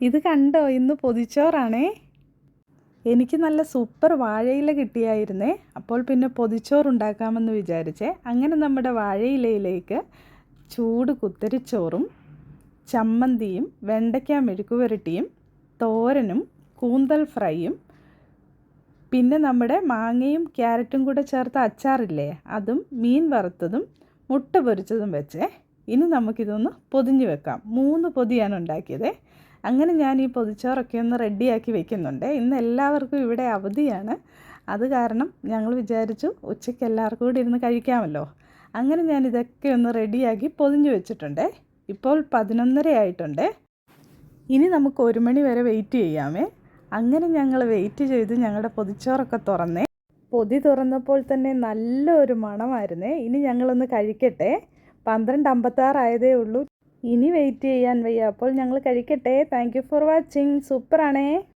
ഇത് കണ്ടോ, ഇന്ന് പൊതിച്ചോറാണേ. എനിക്ക് നല്ല സൂപ്പർ വാഴയില കിട്ടിയായിരുന്നേ. അപ്പോൾ പിന്നെ പൊതിച്ചോറുണ്ടാക്കാമെന്ന് വിചാരിച്ചേ. അങ്ങനെ നമ്മുടെ വാഴയിലയിലേക്ക് ചൂട് കുത്തരിച്ചോറും ചമ്മന്തിയും വെണ്ടയ്ക്ക മെഴുക്കുപുരട്ടിയും തോരനും കൂന്തൽ ഫ്രൈയും പിന്നെ നമ്മുടെ മാങ്ങയും ക്യാരറ്റും കൂടെ ചേർത്ത അച്ചാറില്ലേ, അതും മീൻ വറുത്തതും മുട്ട പൊരിച്ചതും വെച്ചേ. ഇനി നമുക്കിതൊന്ന് പൊതിഞ്ഞ് വെക്കാം. 3 പൊതിയാണ് ഉണ്ടാക്കിയത്. അങ്ങനെ ഞാൻ ഈ പൊതിച്ചോറൊക്കെ ഒന്ന് റെഡിയാക്കി വെക്കുന്നുണ്ട്. ഇന്ന് എല്ലാവർക്കും ഇവിടെ അവധിയാണ്. അത് കാരണം ഞങ്ങൾ വിചാരിച്ചു ഉച്ചയ്ക്ക് എല്ലാവർക്കും കൂടി ഇരുന്ന് കഴിക്കാമല്ലോ. അങ്ങനെ ഞാൻ ഇതൊക്കെ ഒന്ന് റെഡിയാക്കി പൊതിഞ്ഞ് വെച്ചിട്ടുണ്ട്. ഇപ്പോൾ 11:30 ആയിട്ടുണ്ട്. ഇനി നമുക്ക് 1 മണി വരെ വെയിറ്റ് ചെയ്യാമേ. അങ്ങനെ ഞങ്ങൾ വെയിറ്റ് ചെയ്ത് ഞങ്ങളുടെ പൊതിച്ചോറൊക്കെ തുറന്നേ. പൊതി തുറന്നപ്പോൾ തന്നെ നല്ലൊരു മണമായിരുന്നേ. ഇനി ഞങ്ങളൊന്ന് കഴിക്കട്ടെ. 12:56 ആയതേ ഉള്ളൂ. ഇനി വെയിറ്റ് ചെയ്യാൻ വയ്യ. അപ്പോൾ ഞങ്ങൾ കഴിക്കട്ടെ. Thank you for watching. സൂപ്പറാണേ.